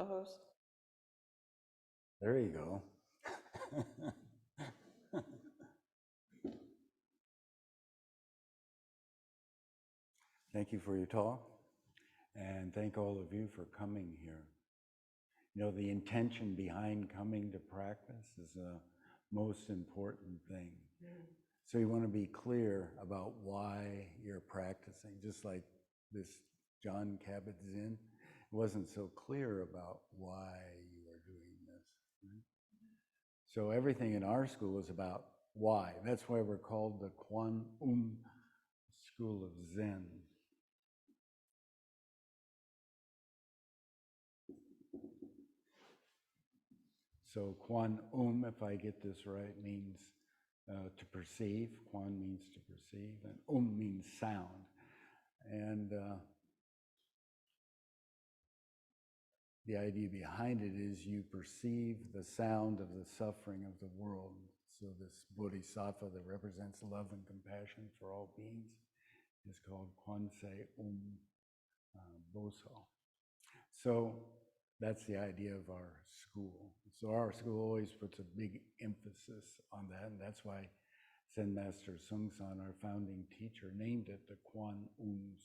Co-host. There you go. Thank you for your talk, and thank all of you for coming here. You know, the intention behind coming to practice is the most important thing. So you want to be clear about why you're practicing, just like this John Kabat-Zinn wasn't so clear about why you are doing this. Right? So everything in our school is about why. That's why we're called the Kwan School of Zen. So Kwan if I get this right, means to perceive. Kwan means to perceive, and means sound. And the idea behind it is you perceive the sound of the suffering of the world. So this bodhisattva that represents love and compassion for all beings is called Kwansei Boso. So that's the idea of our school. So our school always puts a big emphasis on that, and that's why Zen Master Sungsan, our founding teacher, named it the Kwan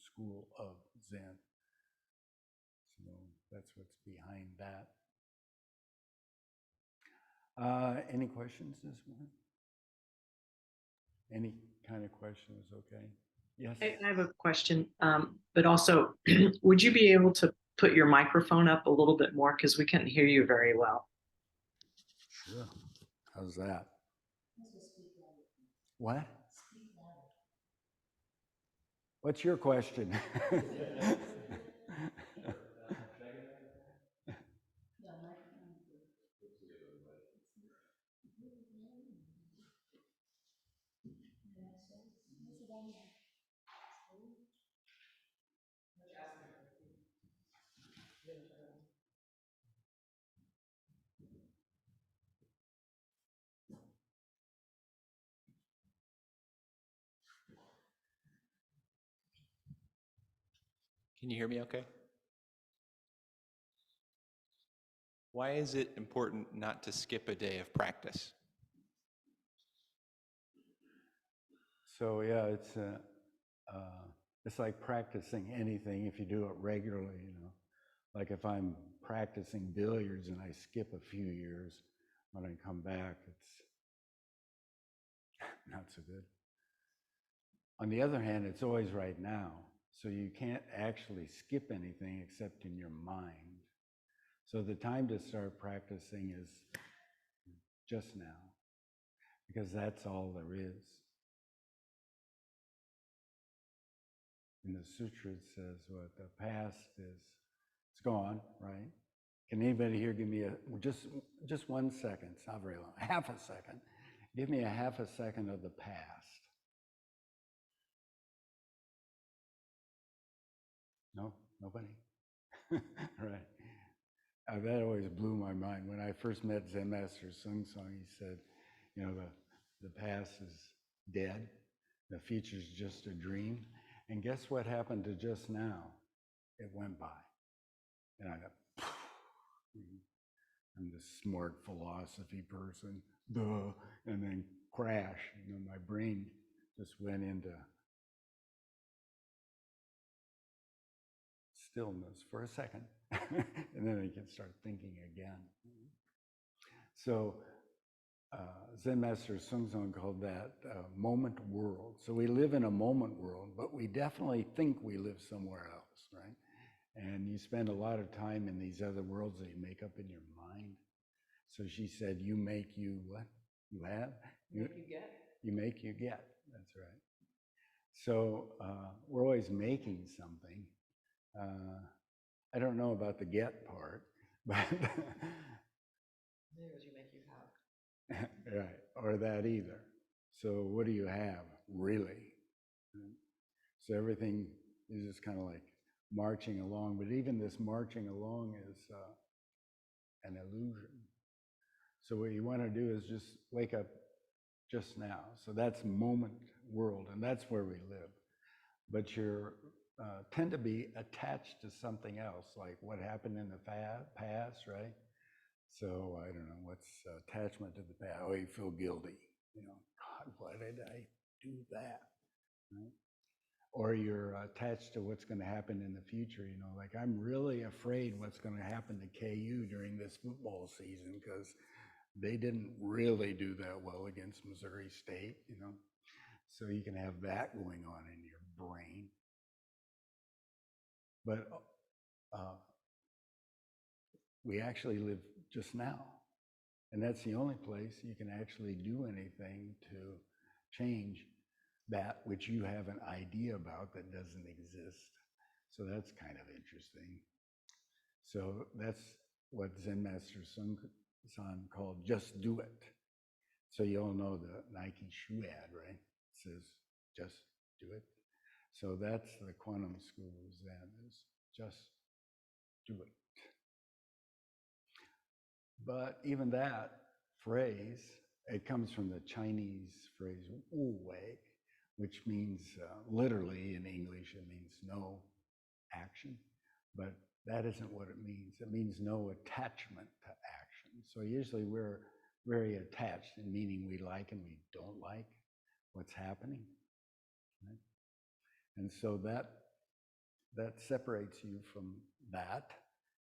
School of Zen. So that's what's behind that. Any questions this morning? Any kind of question is okay. Yes? I have a question, but also, would you be able to put your microphone up a little bit more, because we couldn't hear you very well? Sure. How's that? What? What's your question? Can you hear me okay? Why is it important not to skip a day of practice? So yeah, it's like practicing anything if you do it regularly, you know. Like if I'm practicing billiards and I skip a few years, when I come back, it's not so good. On the other hand, it's always right now. So you can't actually skip anything except in your mind. So the time to start practicing is just now, because that's all there is. In the sutra it says what the past is, it's gone, right? Can anybody here give me just 1 second? It's not very long. Half a second. Give me a half a second of the past. No, nobody. Right. That always blew my mind. When I first met Zen Master Sungsan, he said, you know, the past is dead. The future's just a dream. And guess what happened to just now? It went by. And I got, I'm this smart philosophy person, duh, and then crash. You know, my brain just went into stillness for a second, and then I can start thinking again. So Zen Master Sungsan called that moment world. So we live in a moment world, but we definitely think we live somewhere else, right? And you spend a lot of time in these other worlds that you make up in your mind. So she said, you make you what? You have? You make you get. You make you get, that's right. So we're always making something. I don't know about the get part, but You make you have. right, or that either. So what do you have, really? So everything is just kind of like marching along, but even this marching along is an illusion. So what you want to do is just wake up just now. So that's moment world, and that's where we live. But your tend to be attached to something else, like what happened in the past, right? So I don't know, what's attachment to the past? Oh, you feel guilty. God, why did I do that? Right? Or you're attached to what's going to happen in the future. Like I'm really afraid what's going to happen to KU during this football season because they didn't really do that well against Missouri State. So you can have that going on in your brain. But we actually live just now. And that's the only place you can actually do anything to change that which you have an idea about that doesn't exist. So that's kind of interesting. So that's what Zen Master Sun called just do it. So you all know the Nike shoe ad, right? It says just do it. So that's the quantum school of Zen, is just do it. But even that phrase, it comes from the Chinese phrase wu wei, which means literally in English, it means no action. But that isn't what it means. It means no attachment to action. So usually we're very attached, in meaning we like and we don't like what's happening. Right? And so that separates you from that,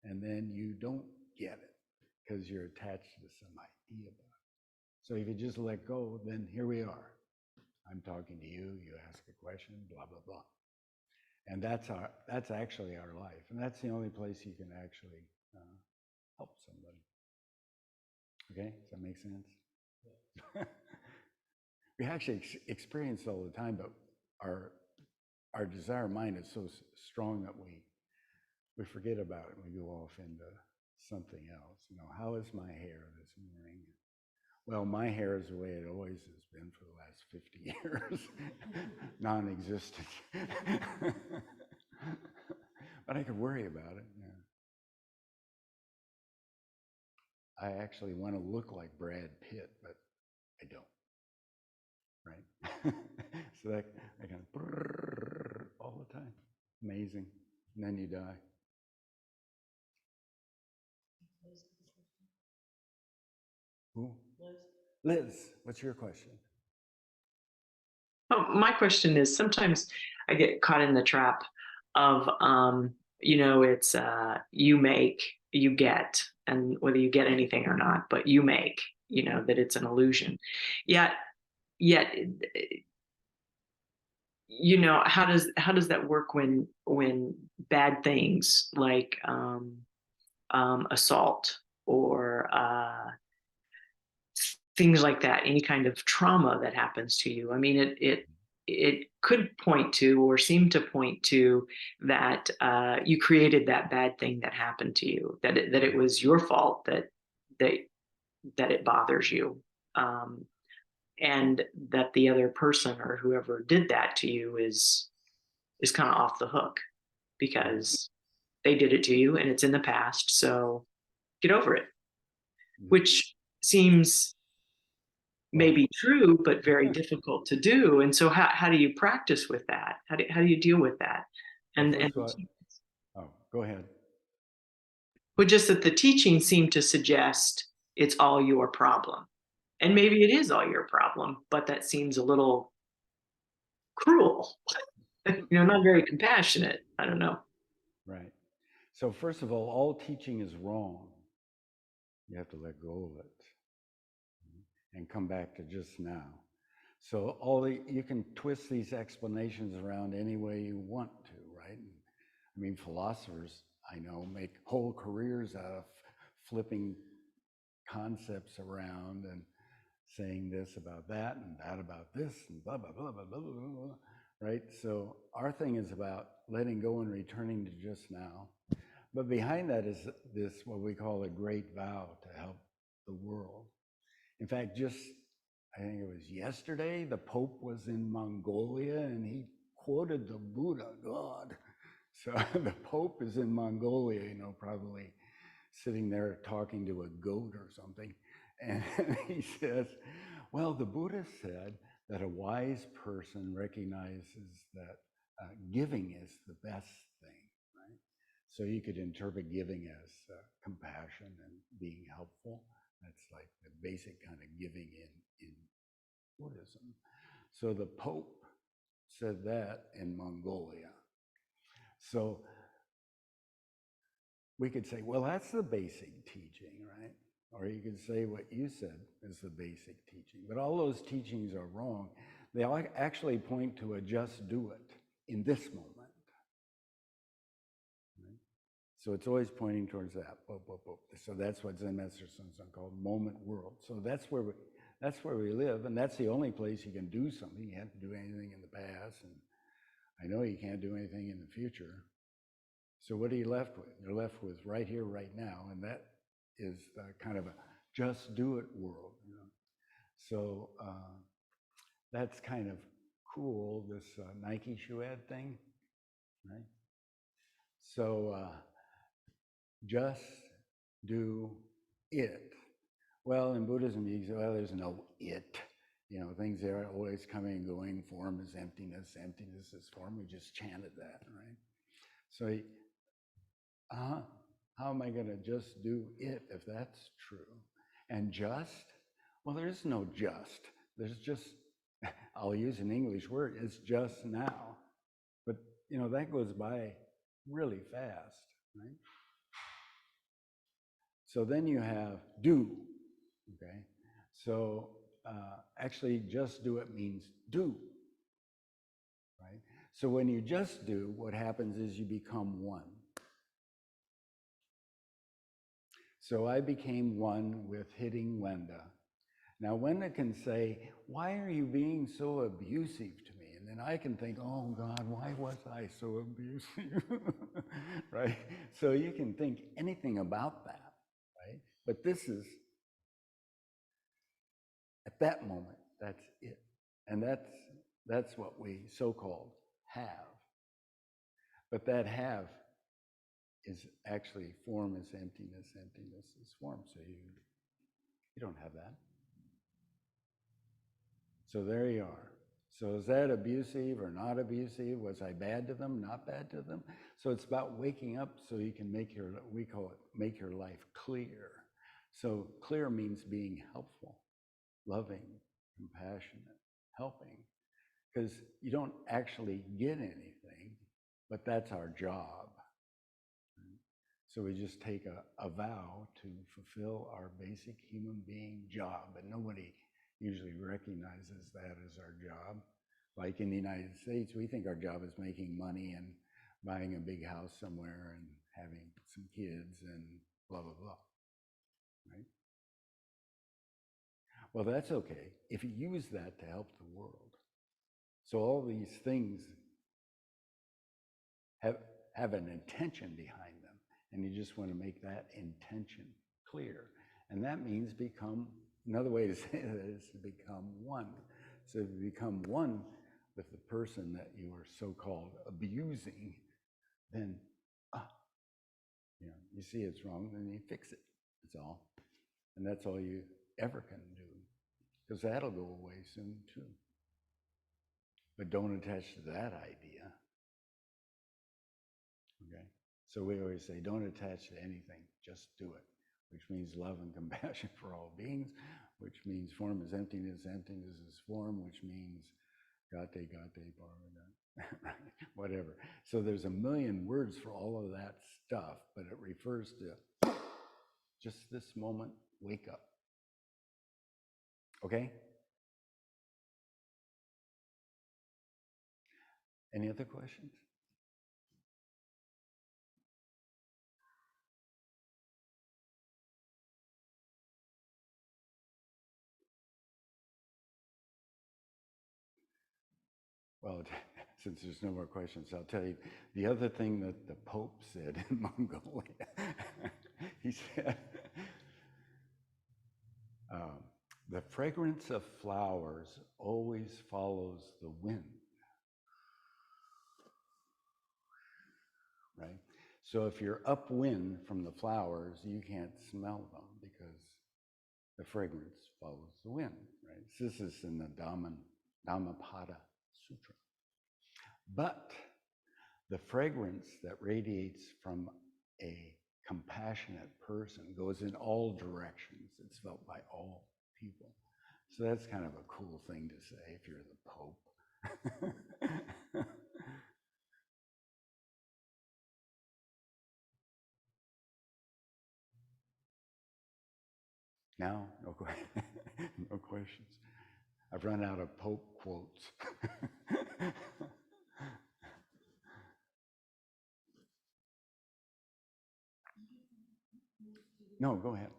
and then you don't get it because you're attached to some idea about it. So if you just let go, then here we are. I'm talking to you, you ask a question, blah, blah, blah. And that's actually our life. And that's the only place you can actually help somebody. Okay, does that make sense? Yeah. We actually experience it all the time, but our desire mind is so strong that we forget about it and we go off into something else. How is my hair this morning? Well, my hair is the way it always has been for the last 50 years, non-existent. But I could worry about it. Yeah. I actually want to look like Brad Pitt, but I don't. Right? So that I kind of all the time. Amazing. And then you die. Who? Liz, what's your question? Oh, my question is, sometimes I get caught in the trap of, it's you make, you get, and whether you get anything or not, but you make, that it's an illusion. Yet, how does that work when bad things like assault or things like that, any kind of trauma that happens to you? I mean, it could point to, or seem to point to, that you created that bad thing that happened to you, that it was your fault that it bothers you, and that the other person or whoever did that to you is kind of off the hook because they did it to you and it's in the past. So get over it, which seems maybe true, but very difficult to do. And so how do you practice with that? How do you deal with that? And go ahead. But just that the teaching seemed to suggest it's all your problem. And maybe it is all your problem, but that seems a little cruel, not very compassionate. I don't know. Right. So first of all teaching is wrong. You have to let go of it and come back to just now. So you can twist these explanations around any way you want to, right? I mean, philosophers, I know, make whole careers out of flipping concepts around and saying this about that and that about this and blah, blah, blah, blah, blah, blah, blah, right? So our thing is about letting go and returning to just now. But behind that is this, what we call a great vow to help the world. In fact, I think it was yesterday, the Pope was in Mongolia and he quoted the Buddha, God. So the Pope is in Mongolia, probably sitting there talking to a goat or something. And he says, well, the Buddha said that a wise person recognizes that giving is the best thing, right? So you could interpret giving as compassion and being helpful. That's like the basic kind of giving in Buddhism. So the Pope said that in Mongolia. So we could say, well, that's the basic teaching, right? Or you could say what you said is the basic teaching. But all those teachings are wrong. They actually point to a just do it in this moment. Right? So it's always pointing towards that. So that's what Zen Master Dae called moment world. So that's where we live, and that's the only place you can do something. You can't do anything in the past, and I know you can't do anything in the future. So what are you left with? You're left with right here, right now, and that is kind of a just do it world. You know? So that's kind of cool, this Nike shoe ad thing, right? So just do it. Well, in Buddhism, you say, well, there's no it. You know, things are always coming and going. Form is emptiness. Emptiness is form. We just chanted that, right? So, how am I going to just do it if that's true? And just? Well, there is no just. There's just, I'll use an English word, it's just now. But, you know, that goes by really fast, right? So then you have do, okay? So actually just do it means do, right? So when you just do, what happens is you become one. So I became one with hitting Wenda. Now Wenda can say, why are you being so abusive to me? And then I can think, oh God, why was I so abusive? Right? So you can think anything about that, right? But this is, at that moment, that's it. And that's what we so-called have. But that have is actually form is emptiness, emptiness is form. So you don't have that. So there you are. So is that abusive or not abusive? Was I bad to them, not bad to them? So it's about waking up so you can make we call it, make your life clear. So clear means being helpful, loving, compassionate, helping. Because you don't actually get anything, but that's our job. So we just take a vow to fulfill our basic human being job, but nobody usually recognizes that as our job. Like in the United States, we think our job is making money and buying a big house somewhere and having some kids and blah, blah, blah, right? Well, that's okay if you use that to help the world. So all these things have an intention behind them, and you just want to make that intention clear. And that means become, another way to say that is to become one. So if you become one with the person that you are so-called abusing, then, you know, you see it's wrong, then you fix it, that's all. And that's all you ever can do, because that'll go away soon too. But don't attach to that idea, okay? So we always say, don't attach to anything, just do it, which means love and compassion for all beings, which means form is emptiness, emptiness is form, which means gate, whatever. So there's a million words for all of that stuff, but it refers to just this moment, wake up. Okay? Any other questions? Well, since there's no more questions, I'll tell you the other thing that the Pope said in Mongolia. He said, the fragrance of flowers always follows the wind, right? So if you're upwind from the flowers, you can't smell them because the fragrance follows the wind, right? This is in the Dhammapada Sutra. But the fragrance that radiates from a compassionate person goes in all directions. It's felt by all people. So that's kind of a cool thing to say if you're the Pope. Now, no, no questions. I've run out of Pope quotes. No, go ahead.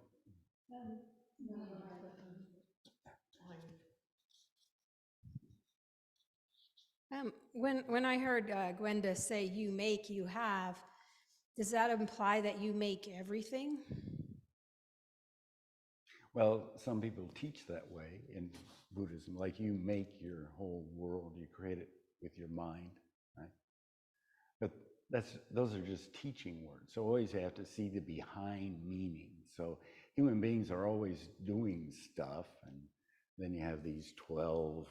When I heard Gwenda say you make, you have, does that imply that you make everything? Well, some people teach that way in Buddhism, like you make your whole world, you create it with your mind, right? But those are just teaching words. So always have to see the behind meaning. So human beings are always doing stuff, and then you have these 12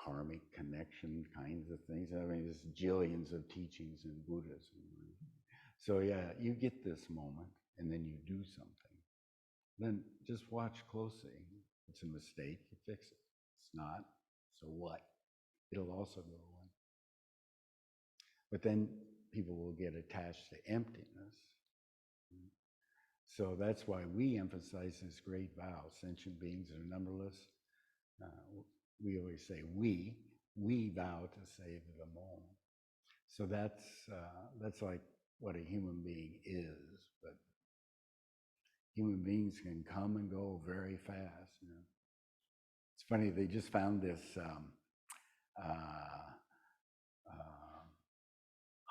karmic connection kinds of things. I mean, there's jillions of teachings in Buddhism. So yeah, you get this moment, and then you do something. Then just watch closely. If it's a mistake, you fix it. It's not, so what? It'll also go away. But then people will get attached to emptiness. So that's why we emphasize this great vow. Sentient beings are numberless. We always say we vow to save them all. So that's like what a human being is. But human beings can come and go very fast. You know? It's funny, they just found this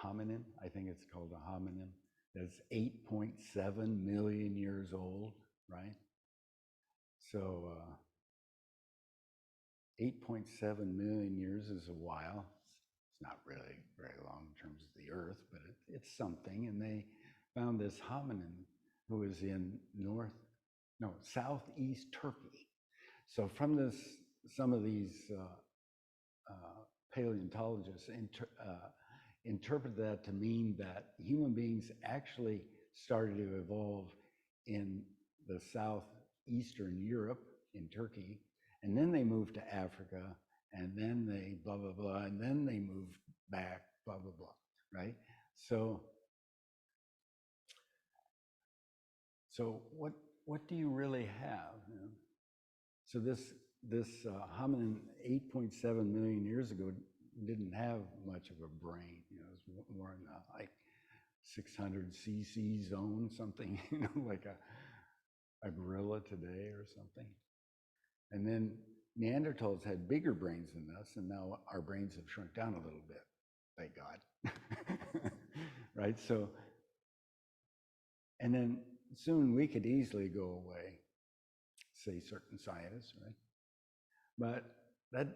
hominin, I think it's called a hominin, that's 8.7 million years old, right? So 8.7 million years is a while. It's not really very long in terms of the Earth, but it's something. And they found this hominin who was in southeast Turkey. So from this, some of these paleontologists interpret that to mean that human beings actually started to evolve in the southeastern Europe, in Turkey, and then they moved to Africa, and then they blah, blah, blah, and then they moved back, blah, blah, blah, right? So what do you really have? You know? So this hominin 8.7 million years ago didn't have much of a brain. You know, it was more in the like 600 cc zone, something, you know, like a gorilla today or something. And then Neanderthals had bigger brains than us, and now our brains have shrunk down a little bit, thank God. Right? So, and then soon we could easily go away, say certain scientists, right? But that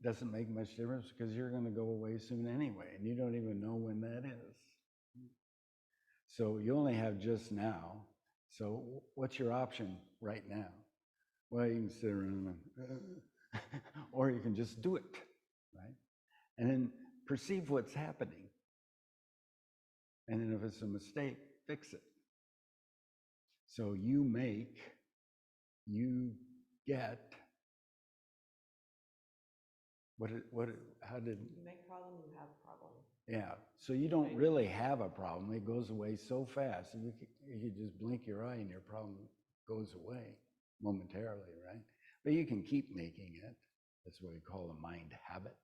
doesn't make much difference because you're going to go away soon anyway, and you don't even know when that is. So you only have just now. So what's your option right now? Well, you can sit around, or you can just do it, right? And then perceive what's happening. And then if it's a mistake, fix it. So you make, you get. How did? You make problem, you have a problem. Yeah, so you don't really have a problem. It goes away so fast. You could just blink your eye and your problem goes away momentarily, right? But you can keep making it. That's what we call a mind habit.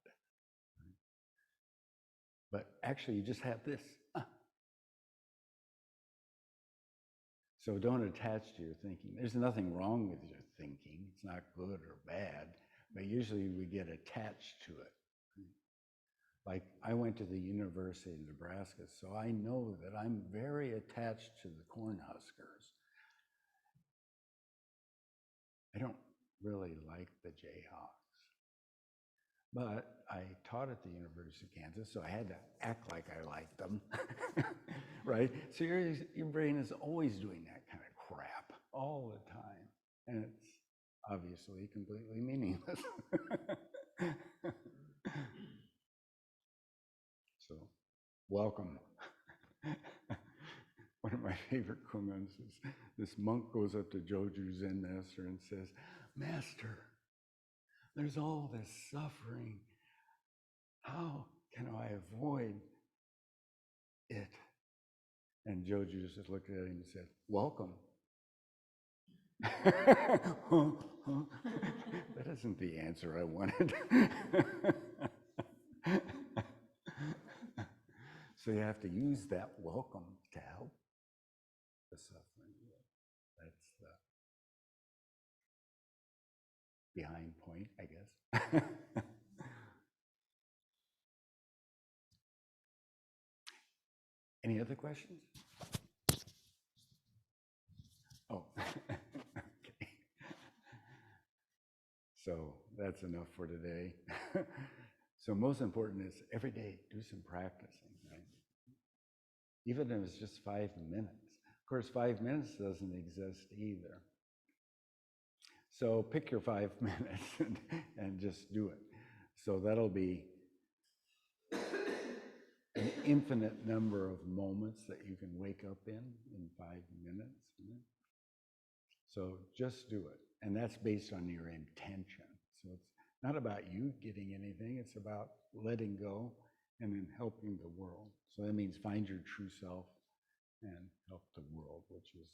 Right? But actually, you just have this. So don't attach to your thinking. There's nothing wrong with your thinking. It's not good or bad, but usually we get attached to it. Like I went to the University of Nebraska, so I know that I'm very attached to the Cornhuskers. I don't really like the Jayhawks, but I taught at the University of Kansas, so I had to act like I liked them, right? So your brain is always doing that kind of crap all the time, and it's obviously completely meaningless. welcome. One of my favorite koans is this monk goes up to Joju Zen Master and says, Master, there's all this suffering. How can I avoid it? And Joju just looked at him and said, welcome. That isn't the answer I wanted. So you have to use that welcome to help the suffering. That's the behind point, I guess. Any other questions? Oh, okay. So that's enough for today. So most important is every day do some practicing, right? Even if it's just 5 minutes. Of course, 5 minutes doesn't exist either. So pick your 5 minutes and just do it. So that'll be an infinite number of moments that you can wake up in 5 minutes. So just do it. And that's based on your intention. So it's not about you getting anything, it's about letting go and then helping the world. So that means find your true self and help the world, which is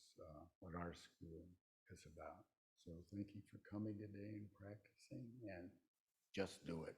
what our school is about. So thank you for coming today and practicing, and just do it.